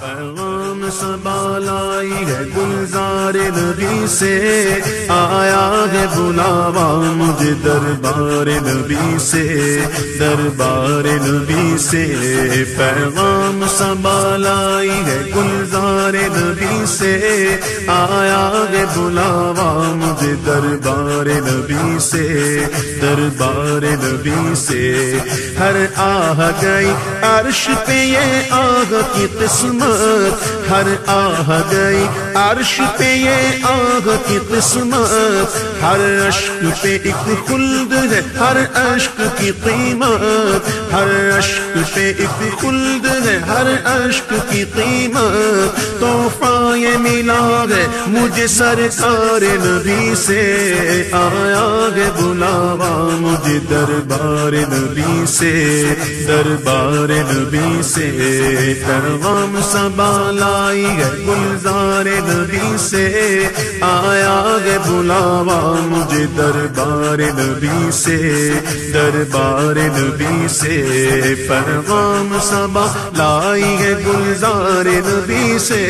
پیغام صبا لائی ہے گلزار نبی سے، آیا ہے بلاوا مجھے دربار نبی سے، دربار نبی سے۔ پیغام صبا لائی ہے گلزار نبی سے، آیا ہے بلاوا مجھے دربار نبی سے، دربار نبی سے۔ ہر آہ گئی عرش پہ یہ آہ کی قسمت، ہر آہ گئی عرش پہ یہ آہ کی قسمت، ہر اشک پہ ایک خلد ہے، ہر اشک کی قیمت، ہر اشک پہ ایک خلد ہے، ہر اشک کی قیمت۔ تحفہ یہ ملا ہے مجھے سرکار نبی سے، آیا ہے بلاوا مجھے دربار نبی سے، دربار نبی سے۔ پیغام صبا لائی ہے گلزار نبی سے، آیا ہے بلاوا مجھے دربار نبی سے، دربار نبی سے۔ پیغام صبا لائی ہے گلزار نبی سے،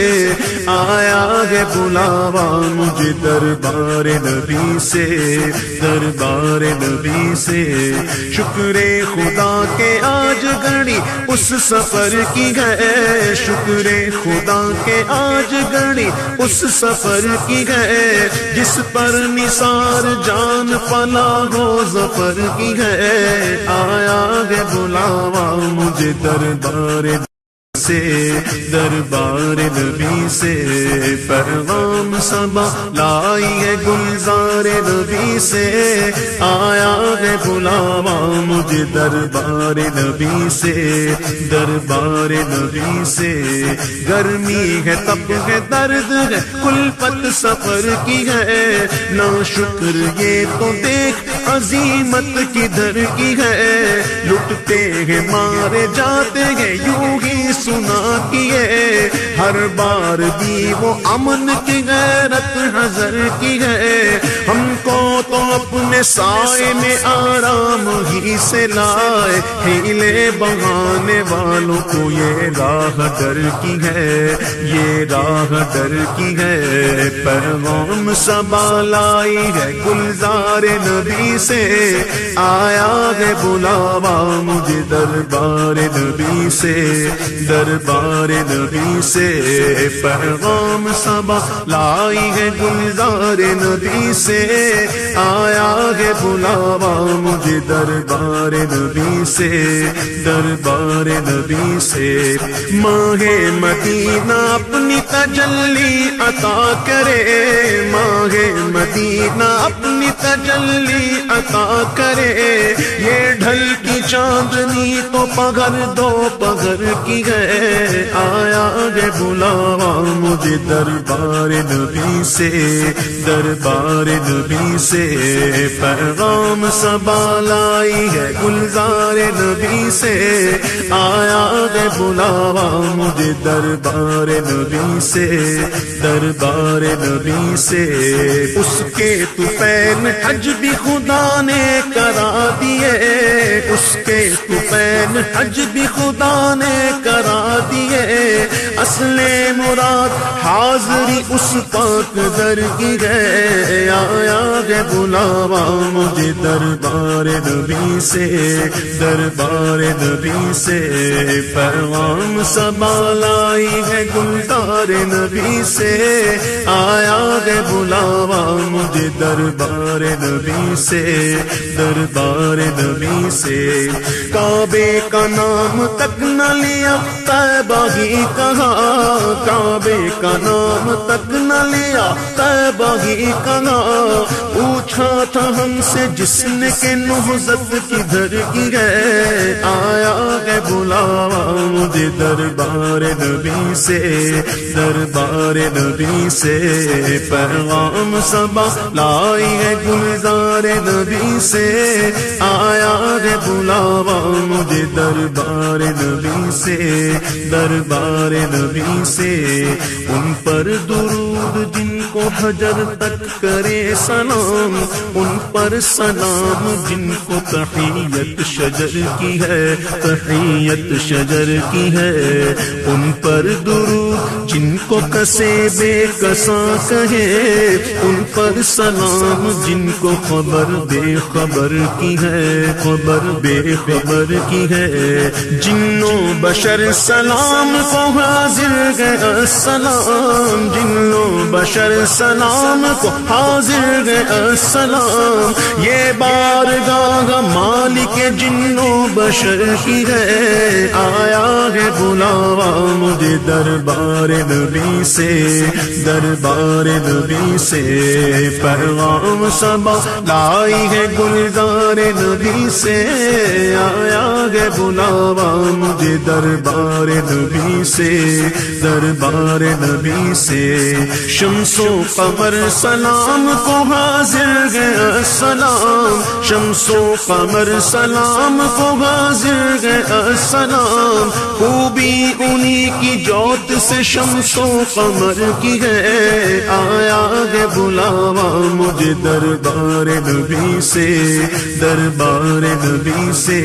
آیا ہے بلاوا مجھے دربار نبی سے، دربار نبی سے۔ شکر خدا کے آج گھڑی اس سفر کی ہے، شکر خدا کے آج گھڑی اس سفر کی ہے، جس پر نثار جان فلاح و ظفر کی ہے۔ آیا ہے بلاوا مجھے دربار سے، دربار نبی سے۔ پیغام صبا لائی ہے گلزار نبی سے، آیا ہے بلاوا مجھے دربار نبی سے، دربار نبی سے۔ گرمی ہے تب ہے درد ہے کلفت سفر کی ہے، نا شکر یہ تو دیکھ عظیمت کدھر کی ہے۔ لٹتے ہیں مارے جاتے ہیں یوں ہی سنا کیے، ہر بار بھی وہ امن کی غیرت حذر کی ہے۔ ہم کو تو اپنے سائے میں آرام ہی سے لائے، ہیلے بہانے والوں کو یہ راہ ڈر کی ہے، یہ راہ ڈر کی ہے۔ پیغام صبا لائی ہے گلزار نبی سے، آیا ہے بلاوا مجھے دربار نبی سے، دربار نبی سے۔ پیغام صبا لائی ہے گلزار نبی سے، آیا ہے بلاوا مجھے دربار نبی سے، دربار نبی سے۔ ماہ مدینہ اپنی تجلی عطا کرے، ماہ مدینہ اپنی تجلی عطا کرے۔ یہ ڈھل کی چاندنی تو پگھر دو پگھر کی ہے، آیا ہے بلاوا مجھے دربار نبی سے، دربار نبی سے۔ پیغام صبا لائی ہے گلزار نبی سے، آیا ہے بلاوا مجھے دربار نبی سے، دربار نبی سے۔ اس کے طفیل حج بھی خدا نے کرا دیے، اس کے طفیل حج بھی خدا نے کرا دیے۔ اصل مراد حاضری اس پاک در کی ہے، آیا ہے بلاوا مجھے دربار نبی سے، دربار نبی سے۔ پیغام صبا لائی ہے گلزار نبی سے، آیا ہے بلاوا مجھے دربار نبی سے، دربار نبی سے۔ کعبے کا نام تک نہ لیا طیبہ ہی کہا، کعبے کا نام تک نہ لیا طیبہ ہی کہا۔ پوچھا تھا ہم سے جس نے کہ نہضت کدھر کی ہے، آیا ہے بلاوا مجھے دربار نبی سے، دربار نبی سے۔ پیغام صبا لائی ہے گلزار نبی سے، آیا ہے بلاوا مجھے دربار نبی سے، دربار نبی سے۔ ان پر درود جن کو حجر تک کرے سلام، ان پر سلام جن کو تحیت شجر کی ہے، تحیت شجر کی ہے۔ ان پر درود کو کسے بے کساں کہے ان پر سلام، جن کو خبر بے خبر کی ہے، خبر بے خبر کی ہے، جنوں بشر سلام کو حاضر گئے السلام، جنوں بشر سلام کو حاضر گئے السلام، یہ بارگاہ مالک جنوں بشر کی ہے، آیا ہے بلاوا مجھے دربار نبی سے، دربار نبی سے، پیغام صبا لائی ہے گلزار نبی سے، آیا ہے بلاوا مجھے دربار نبی سے، دربار نبی سے، شمس و قمر سلام کو حاضر گئے السلام، شمس و قمر سلام کو حاضر گئے السلام، خوبی انہی کی جوت سے شمس و قمر کی ہے، آیا ہے بلاوا مجھے دربار نبی سے، دربار نبی سے،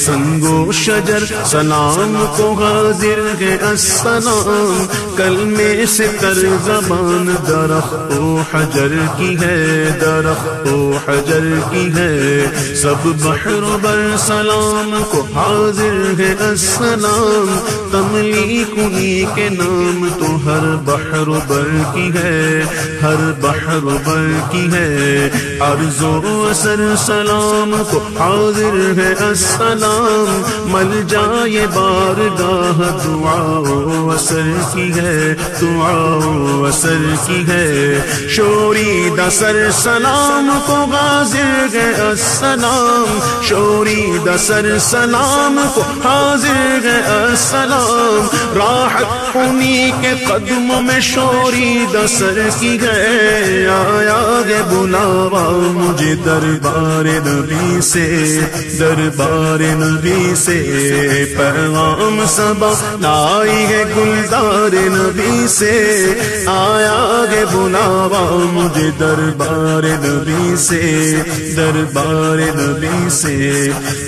سنگ و شجر سلام کو حاضر ہے السلام، کلمے سے تر زبان درخت و حجر کی ہے، درخت و حجر کی ہے، سب بحر و بر سلام کو حاضر ہے السلام، تملیک انہی کے نام تو ہر بحر و بر کی ہے، ہر بحر و بر کی ہے، عرض و اثر سلام کو حاضر ہے السلام، مل جائے بارگاہ دعا و اثر کی ہے، دعا و اثر کی ہے، شوری دسر سلام کو حاضر ہے السلام، شوری دسر سلام کو حاضر ہے السلام، راحت انہی کے قدموں میں شوری دسر کی ہے، آیا ہے بلاوا مجھے دربار نبی سے، دربار نبی سے، پیغام صبا لائی ہے گلزار نبی سے، آیا ہے بلاوا مجھے دربار نبی سے، دربار نبی سے،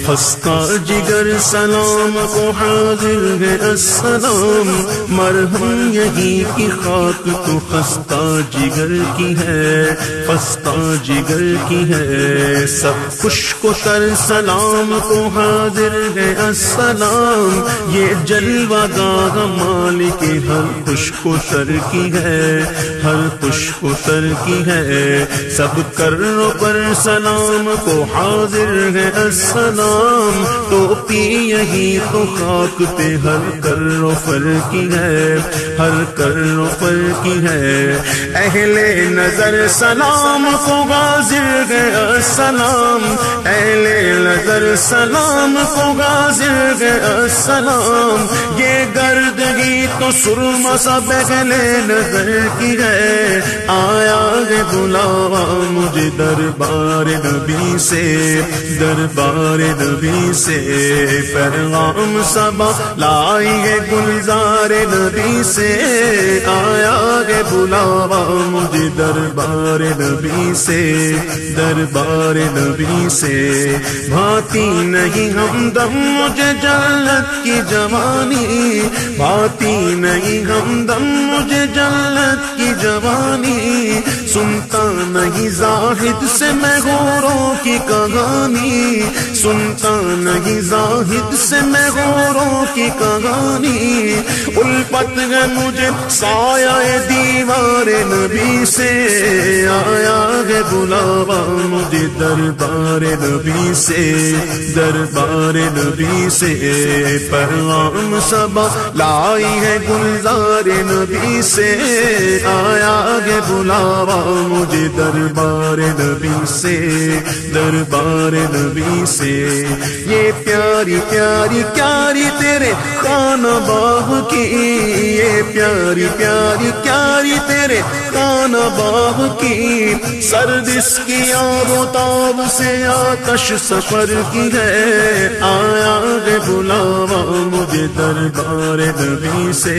خستہ جگر سلام کو حاضر ہے السلام، مرہم یہی کی خاک تو خستہ جگر کی ہے، خستہ جگر کی ہے، سب خشک و تر سلام کو حاضر ہے السلام، یہ جلوہ گاہ مالک ہر خشک و تر کی ہے، ہر خشک و تر کی ہے، سب کرو پر سلام کو حاضر ہے السلام، ٹوپی یہی تو خاک پہ ہر کرو فر کی ہے، ہر کرو فر کی ہے، اہل نظر سلام کو حاضر ہے السلام، اہل نظر سلام کو حاضر ہے السلام، یہ گردگی تو سرما سب اہل نظر کی ہے، آیا ہے بلاوا مجھے دربار نبی سے، دربار نبی سے، پیغام صبا لائی ہے گلزار نبی سے، آیا ہے بلاوا مجھے دربار نبی سے، دربار نبی سے، بھاتی نہیں ہمدم مجھے جنت کی جوانی، بھاتی نہیں ہمدم مجھے جنت کی جوانی، سنتا نہیں زاہد سے میں غوروں کی کہانی، سنتا نہیں زاہد سے میں غوروں کی کہانی، الفت ہے مجھے سایہ دیوار نبی سے، آیا ہے بلاوا مجھے دربار نبی سے، دربار نبی سے، پیغام صبا لائی ہے گلزار نبی سے، آیا ہے بلاوا مجھے دربار نبی سے، دربار نبی سے، یہ پیاری پیاری پیاری تیرے خانہ باغ کی، یہ پیاری پیاری پیاری تیرے خانہ باغ کی، سرد اس کی آب و تاب سے آتش سفر کی ہے، آیا ہے بلاوا مجھے دربار نبی سے،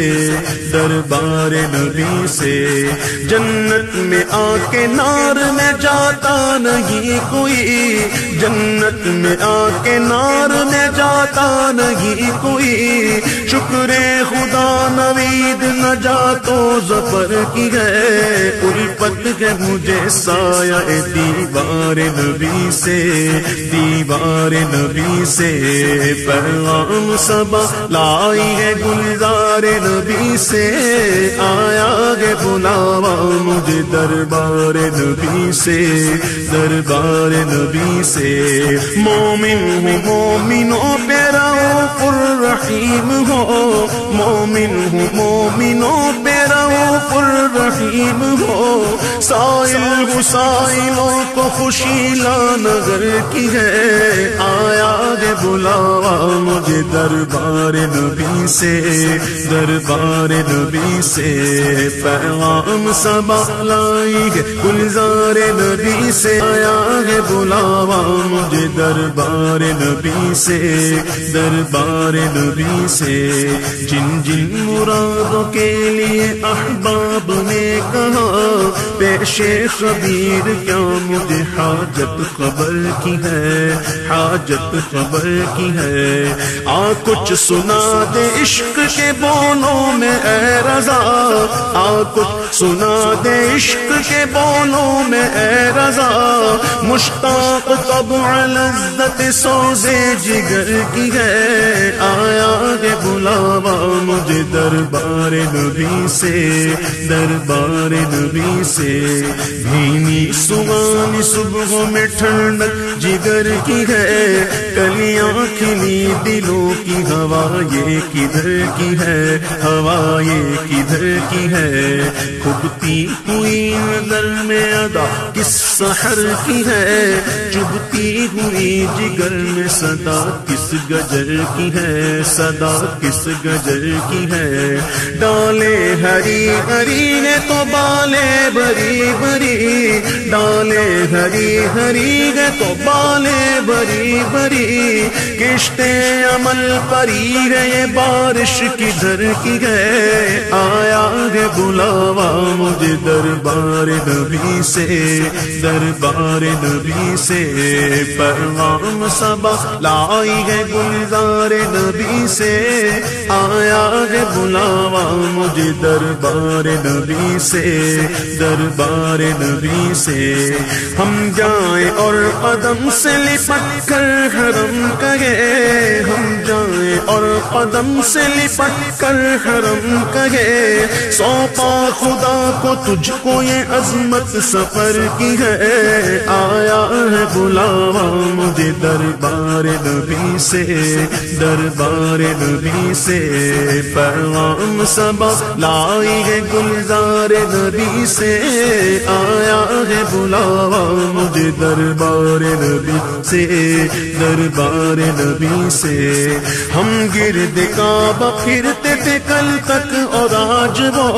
دربار نبی سے، جنت میں آ کے نار میں جاتا نہیں کوئی، جنت میں آ کے نار میں جاتا نہیں کوئی، شکر خدا نوید نہ جاتوں ظفر کی ہے، الفت ہے مجھے سایہ دیوار نبی سے، دیوار نبی سے، پیغام صبا لائی ہے گلزار نبی سے، آیا ہے بلاوا مجھے دربار نبی سے، دربار نبی سے، مومن ہوں مومنوں پہ رؤوف الرحیم ہو، مومن ہوں مومنوں پہ رؤوف الرحیم ہو، سائل ہوں سائلوں کو خوشی لانگر کی ہے، آیا ہے بلاوا مجھے دربار نبی سے، دربار نبی سے، پیغام صبا لائی ہے گلزار نبی سے، آیا ہے بلاوا مجھے دربار نبی سے، دربار نبی سے، جن جن مرادوں کے لیے احباب نے کہا پیش خبیر کیا مجھے حاجت خبر کی ہے، حاجت خبر کی ہے، آ کچھ سنا دے عشق کے بولوں میں اے رضا، آ کچھ سنا دے عشق کے بولوں میں اے رضا، مشتاق طبع لذت سوزے جگر کی ہے، آیا ہے بلاوا مجھے دربار نبی سے، دربار نبی سے، بھینی سوانی صبح میں ٹھنڈک جگر کی ہے، کلیاں کھلی دلوں کی ہوا یہ کدھر کی ہے، ہوا یہ کدھر کی ہے، کھبتی ہوئی نظر میں ادا کس سحر کی ہے، چبھتی ہوئی جگر میں صدا کس گجر کی ہے، صدا کس گجر کی ہے، ڈالے ہری ہری ہے تو بالے بری بری، ڈالے ہری ہری ہے تو بالے بری بری، کشتے عمل پری ہے یہ بارش کدھر کی ہے، آیا ہے بلاوا مجھے دربار نبی سے، دربار نبی سے، پیغام صبا لائی ہے گلزار نبی سے، آیا ہے بلاوا مجھے دربار نبی سے، دربار نبی سے، ہم جائیں اور قدم سے لپٹ کر حرم کہے، ہم جائیں اور قدم سے لپٹ کر حرم کہے، سونپا خدا کو تجھ کو یہ عظمت سفر کی ہے، آیا ہے بلاوا مجھے دربار نبی سے، دربار نبی سے، پیغام صبا لائی ہے گلزار نبی سے، آیا ہے بلاوا مجھے دربار نبی سے، دربار نبی سے، ہم گرد کعبہ پھرتے تھے کل تک اور آج وہ،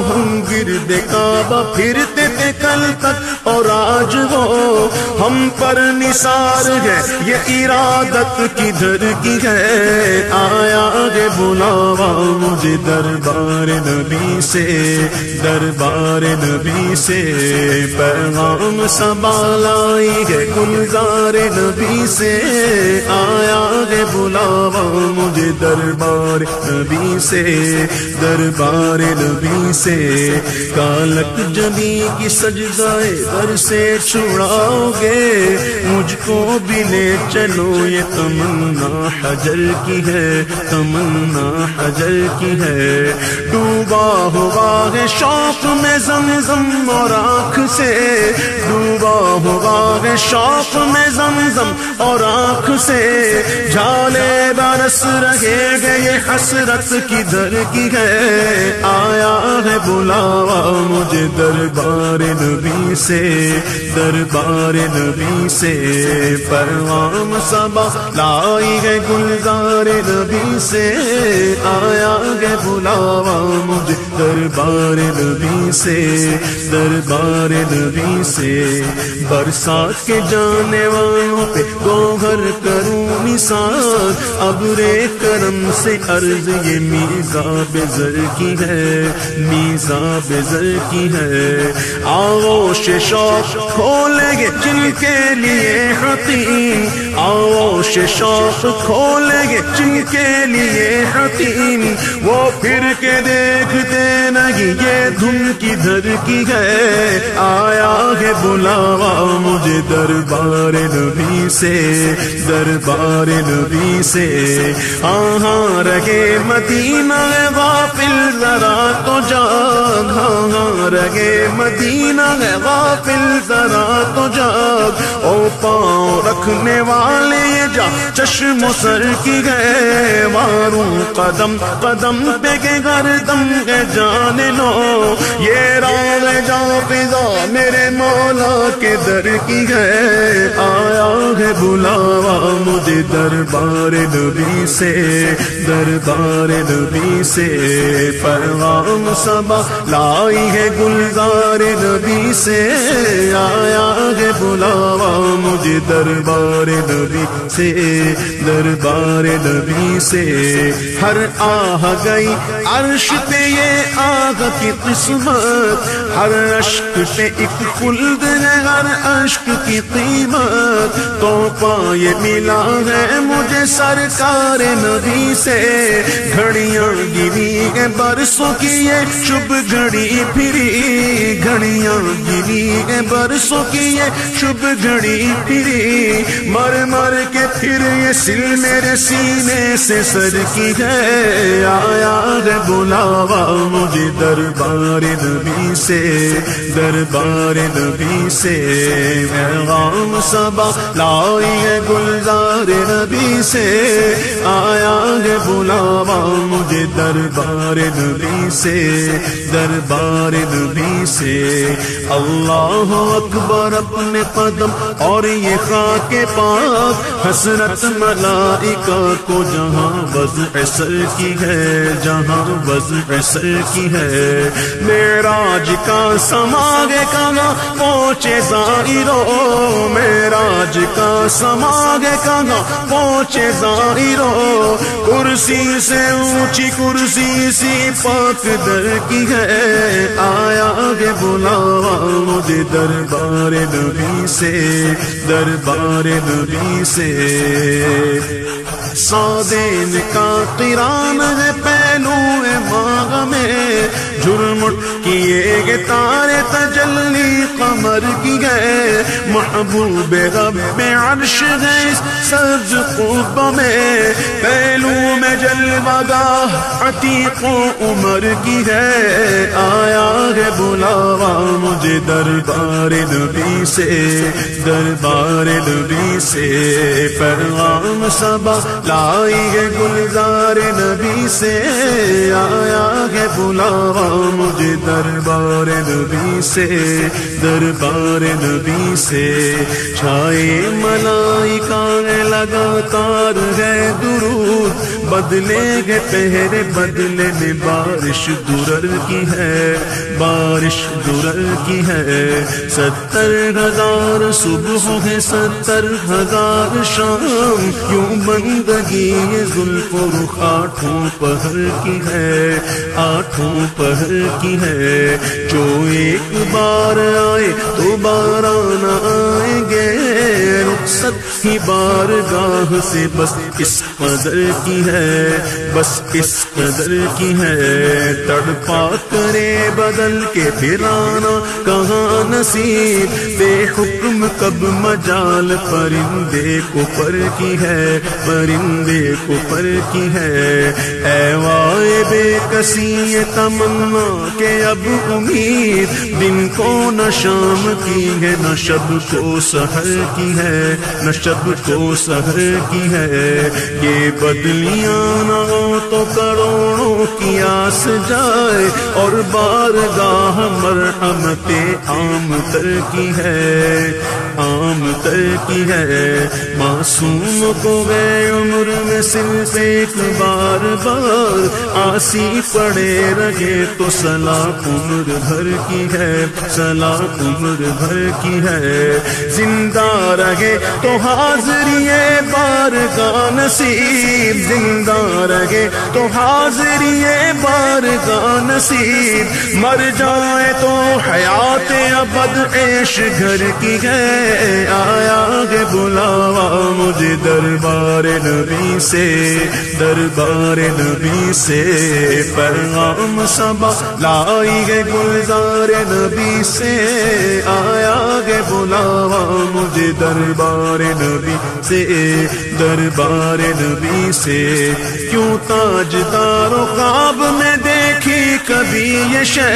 ہم گرد کعبہ پھرتے تھے کل تک اور آج وہ، ہم پر نثار ہے یہ ارادت کدھر کی ہے، آیا ہے بلاوا مجھے دربار نبی سے، دربار نبی سے، پیغام صبا لائی ہے گلزار نبی سے، آیا ہے بلاوا مجھے دربار نبی سے، دربار نبی سے، کالک جبی کی سجدائے در سے چھڑاؤ گے، مجھ کو بھی لے چلو یہ تمنا حجر کی ہے، تمنا حجر کی ہے، ڈوبا ہوا ہے شوق میں زمزم اور آنکھ سے، ڈوبا ہوا ہے شوق میں زمزم اور آنکھ سے، جھالے برس رہے گے یہ حسرت کدھر کی ہے، آیا ہے بلاوا مجھے دربار نبی سے، دربار نبی سے، پیغام صبا لائی ہے گلزار نبی سے، آیا ہے بلاوا مجھے دربار نبی سے، دربار نبی سے، برسات کے جانے والوں پہ گوہر کروں نثار، ابرے کرم سے عرض یہ میزاب زر کی ہے، میزاب زر کی ہے، آغوش شوق کھولیں گے جن کے لیے حتیم، آغوش شوق کھولیں گے جن کے لیے حتیم، وہ پھر کے دیکھتے نہیں نہیں یہ دھن کدھر کی ہے، آیا ہے بلاوا مجھے دربار نبی سے، دربار نبی سے۔ ہاں رہے مدینہ غافل ذرا تو جاگ، ہاں رہے مدینہ غافل ذرا تو جاگ، او پاؤں رکھنے والے یہ جا چشم و سر کی گئے، ماروں قدم قدم پہ کے گردم کے جان لو، یہ راہ جا فضا میرے مولا کے در کی ہے، آیا ہے بلاوا مجھے دربار نبی سے، دربار نبی سے۔ پیغام صبا لائی ہے گلزار نبی سے، آیا ہے بلاوا مجھے دربار نبی سے، دربار نبی سے۔ ہر آہ گئی عرش پہ یہ آگ کی قسمت، ہر اشک پہ ایک خلد ہے، ہر اشک کی قیمت، تو پائے ملا ہے مجھے سرکار نبی سے۔ گھڑیاں گری ہے برسوں کی یہ شب گھڑی پھری، گھڑیاں گری ہے برسوں کی یہ شب گھڑی پھری، مر مر کے پھر یہ سل میرے سینے سے سر کی ہے، آیا ہے بلاوا مجھے دربار نبی سے، دربار نبی سے۔ پیغام صبا لائی ہے گلزار نبی سے، آیا ہے بلاوا مجھے دربار نبی سے، دربار نبی سے۔ اللہ اکبر اپنے قدم اور یہ خاک پاک، حسرت ملائکہ کو جہاں وضع سر کی ہے، جہاں وضع سر کی ہے۔ معراج کا سماگے کہاں پہنچے زائرو، معراج کا سماگے کہاں پہنچے زائرو، کرسی سے اونچی کرسی سی پاک در کی ہے، آیا ہے بلاوا مجھے دربار نبی سے، دربار نبی سے۔ سودین کا قران ہے پہلو باغ میں، جھرمٹ کیے گے تارے تجلی قمر کی گئے، محبوب رب عرش ہے اس سبز قب میں، پہلو میں جلوہ گاہ عتیق و عمر کی ہے، آیا ہے بلاوا مجھے دربار نبی سے، دربار نبی سے۔ پیغام صبا لائی ہے گلزار نبی سے، آیا ہے بلاوا مجھے دربار نبی سے، دربار نبی سے۔ چھائے ملائکہ لگاتار ہے درود، بدلے گے پہرے بدلے میں بارش درر کی ہے، بارش درر کی ہے۔ 70,000 صبح ہے 70,000 شام، یوں بندگی زلف و رخ آٹھوں پہر کی ہے، آٹھوں پہر کی ہے۔ جو ایک بار آئے تو بارہ نہ آئیں گے، رخصت ہی بارگاہ سے بس اس قدر کی ہے، بس اس قدر کی ہے۔ تڑپا کرے بدل کے پھر آنا کہاں نصیب، بے حکم کب مجال پرندے کو پر کی ہے، پرندے کو پر کی ہے۔ اے وائے بے کسی تمنا کہ اب امید، دن کو نہ شام کی ہے نہ شب کو سحر کی ہے، نہ شب کو سحر کی ہے۔ یہ بدلیاں نہ ہو تو کروڑوں کی آس جائے، اور بارگاہ مرحمت عام تر کی ہے، عام تر کی ہے۔ معصوم کو گئے عمر میں صرف ایک بار بار، آسی پڑے رہے تو سلاخ عمر بھر کی ہے، سلاخ عمر بھر کی ہے۔ زندہ رہے تو حاضری بارگاہ نصیب، زندہ رہے تو حاضری بارگاہ نصیب، مر جائے تو حیات ابد عیش گھر کی ہے، آیا ہے بلاوا مجھے دربار نبی سے، دربار نبی سے پیغام صبا لائی ہے گلزار نبی سے، آیا ہے بلاوا مجھے دربار نبی سے، دربار نبی سے۔ کیوں تاجدار و خواب میں دیکھی کبھی یہ شے،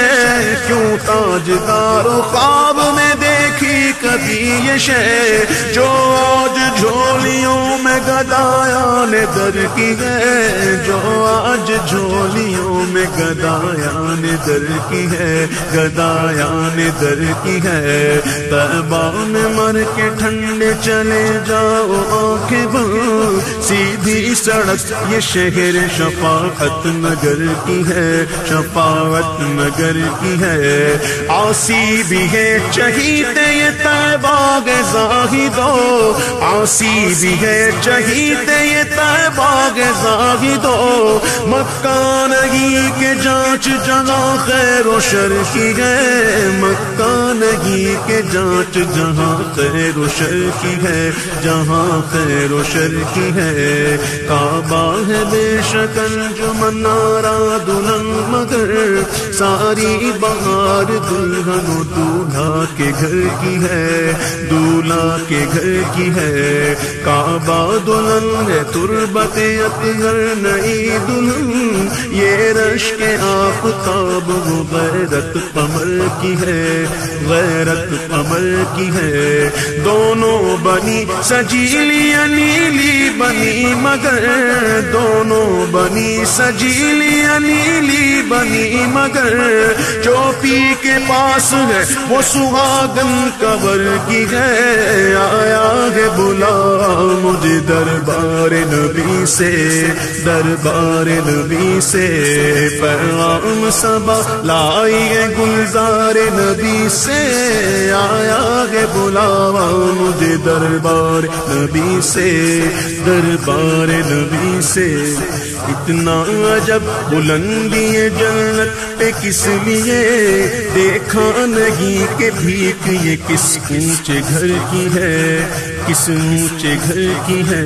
کیوں تاجدار و خواب میں دیکھی کبھی یہ شے، جو آج جھولیوں میں گدایان در کی ہے، جو آج جھولیوں میں گدایان در کی ہے، گدایان در کی ہے۔ طیبہ میں مر کے ٹھنڈے چلے جاؤ آنکھیں بند، سیدھی سڑک یہ شہر شفاعت نگر کی ہے، شفاعت نگر کی ہے۔ عاصی بھی ہے شہید یہ طیبہ کے زاہدو، عاصی بھی ہے شہید یہ طیبہ کے زاہدو، مکہ نہیں کہ جانچ جہاں خیر و شر کی ہے، مکہ نہیں کہ جانچ جہاں خیر و شر کی ہے، جہاں خیر و شر کی ہے۔ کعبہ ہے بے شکل جو منارہ دلہن مگر، ساری بہار دلہن و دولہا کے گھر کی ہے، دولہا کے گھر کی ہے۔ کعبہ دلہن ہے تربت اطہر نئی دلہن، یہ رشک آفتاب و غیرت قمر کی ہے، غیرت قمر کی ہے۔ دونوں بنی سجیلی نیلی بنی مگر، دونوں بنی سجیلی نیلی بنی مگر، چوپی کے پاس ہے وہ سہاگن قبر کی ہے۔ آیا ہے بلا مجھے دربار نبی سے، دربار نبی سے پیغام صبا لائی ہے گلزار نبی سے، آیا ہے بلاوا مجھے دربار نبی سے، دربار نبی سے۔ اتنا عجب بلندی جنت پہ کس لیے، دیکھا نہیں کہ بھیک یہ کس اونچے گھر کی ہے، کس اونچے گھر کی ہے۔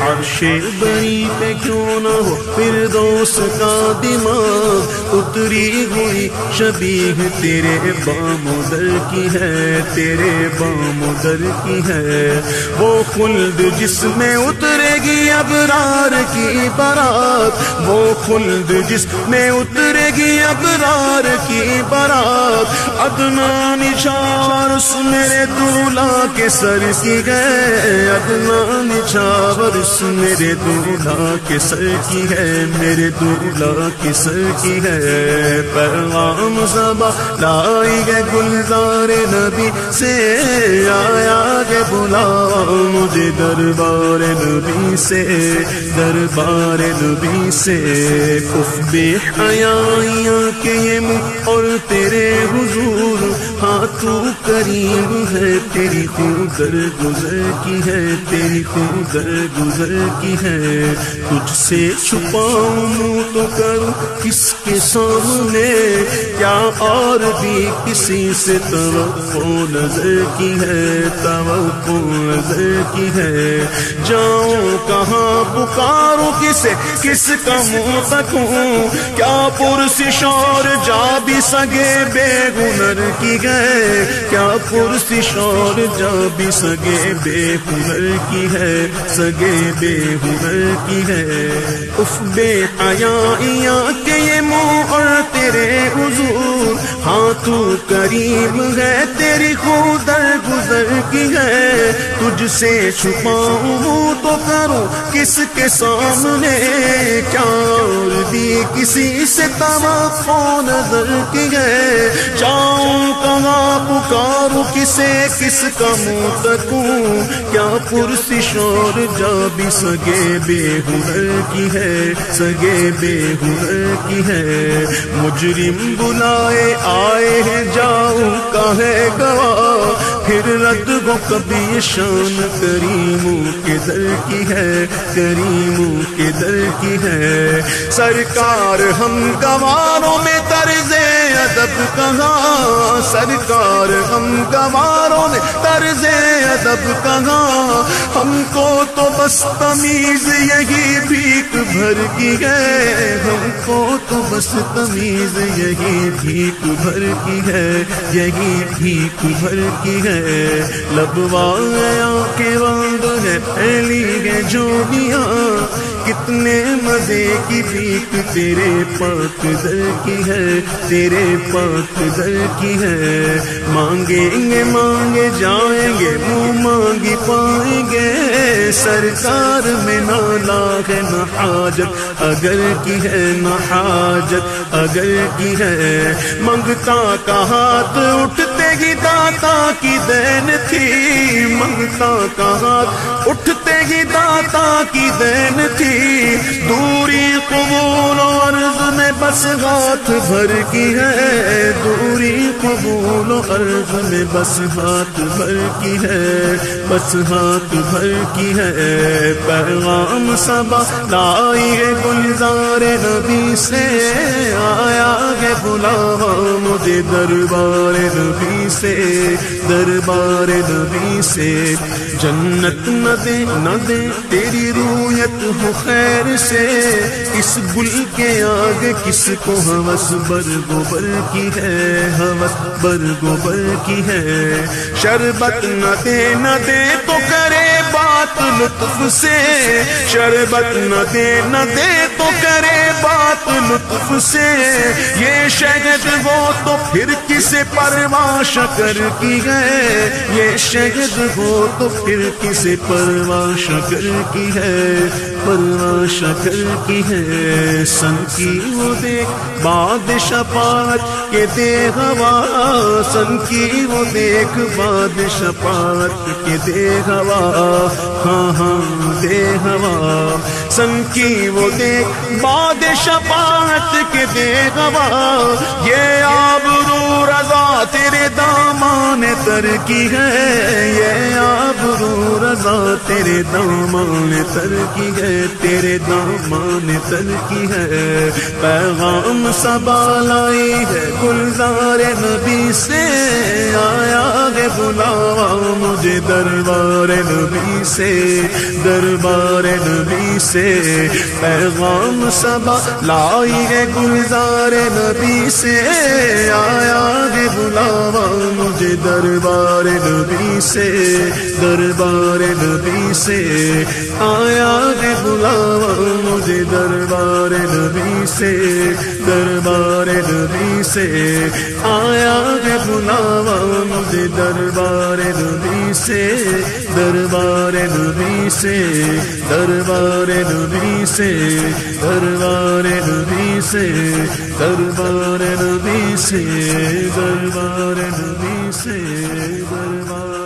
عرش بری پہ کیوں نہ ہو فردوس کا دماغ، اتری ہوئی شبیہ تیرے بام و در کی ہے، تیرے بام و در کی ہے۔ وہ خلد جس میں اترے گی ابرار کی بارات، وہ خلد جس میں اترے گی ابرار کی بارات، ادنیٰ نچھاور اس میرے دولہا کے سر کی ہے، ادنیٰ نچھاور اس میرے دولہا کے سر کی ہے، میرے دولہا کے سر کی ہے۔ پیغام صبا لائی ہے گلزار نبی سے، آیا ہے بلاوا مجھے دربار نبی سے، دربار نبی سے۔ اف بے حیائیاں کہ یہ منہ اور تیرے حضور، ہاں تو کریم ہے تیری خود در گزر کی ہے، تیری خود در گزر کی ہے۔ تجھ سے چھپاؤں منہ تو کروں کس کے سامنے، کیا اور بھی کسی سے توقع نظر کی ہے، توقع نظر کی ہے۔ جاؤں کہاں پکاروں کسے، کس کا منہ تکوں، کیا پرسش اور جا بھی سگے بے ہنر کی ہے، کیا پرسش اور جا بھی سگے بے ہنر کی ہے، سگے بے ہنر کی ہے۔ اف بے حیائیاں کہ یہ منہ اور تیرے حضور، ہاں تو کریم ہے تیری خود در گزر کی ہے۔ تجھ سے چھپاؤں تو کروں کس کے سامنے، کیا اور بھی کسی سے توقع نظر کی ہے۔ جاؤں کہاں پکاروں کسے، کس کا منہ تکوں، کیا پرسش اور جا بھی سگے بے ہنر کی ہے، سگے بے ہنر کی ہے۔ مجرم بلائے آئے ہیں جاؤں کا ہے گواہ، پھر رد ہو کبھی شان کریموں کے در کی ہے، کریموں کے در کی ہے۔ سرکار ہم گواروں میں طرز ادب کہاں، سرکار ہم گواروں نے طرز ادب کہاں، ہم کو تو بس تمیز یہی بھیک بھر کی ہے، ہم کو تو بس تمیز یہی بھیک بھر کی ہے، یہی بھیک بھر کی ہے۔ لبوایا کے وعد ہے پھیلی ہے جوڑیاں، کتنے مزے کی بھیک تیرے پاک در کی ہے، تیرے پاک در کی ہے۔ مانگیں گے مانگے جائیں گے، منہ مانگی پائیں گے، سرکار میں نہ لاغ نہ حاجت اگر کی ہے، نہ حاجت اگر کی ہے۔ منگتا کا ہاتھ اٹھتے ہی داتا کی دین تھی، منگتا کا ہاتھ اٹھتے ہی داتا کی دین تھی، دوری قبول و عرض میں بس ہاتھ بھر کی ہے، دوری قبول و عرض میں بس ہاتھ بھر کی ہے، بس ہاتھ بھر کی ہے۔ پیغام صبا لائی ہے گلزار نبی سے، آیا ہے بلاوا مجھے دربار نبی سے، دربار نبی سے۔ جنت نہ دے نہ دے تیری رویت ہو خیر سے، اس گل کے آگے کس کو ہوس برگوبر کی ہے، ہوس برگوبر کی ہے۔ شربت نہ دے نہ دے تو کرے بات لطف سے، شربت نہ دے نہ دے تو کرے بات لطف سے، یہ شہد ہو تو پھر کسے پرواہ شکر کی ہے، یہ شہد ہو تو پھر کسے پرواہ شکر کی ہے، پرواہ شکر کی ہے۔ سن کی وہ دیکھ باد شفاعت کے دے ہوا، سن کی وہ دیکھ باد شفاعت کے دے ہوا، ہاں ہاں دے ہوا۔ سن کی وہ دیکھ باد شفاعت کے دے ہوا، یہ آبرو رضا تیرے دامان تر کی ہے، یہ آبرو رضا تیرے دامان تر کی ہے، تیرے دامان تر کی ہے۔ پیغام صبا لائی ہے گلزار نبی سے، آیا ہے بلاوا مجھے دربار نبی سے، دربار نبی سے۔ پیغام صبا لائی ہے گلزار نبی سے، آیا ہے بلاوا مجھے دربار نبی سے، دربار نبی سے۔ آیا ہے بلاوا مجھے دربار نبی سے، دربار نبی سے۔ آیا ہے بلاوا مجھے دربار نبی سے، دربار نبی سے، دربار نبی سے، دربار نبی سے، دربار نبی سے، دربار نبی سے، دربار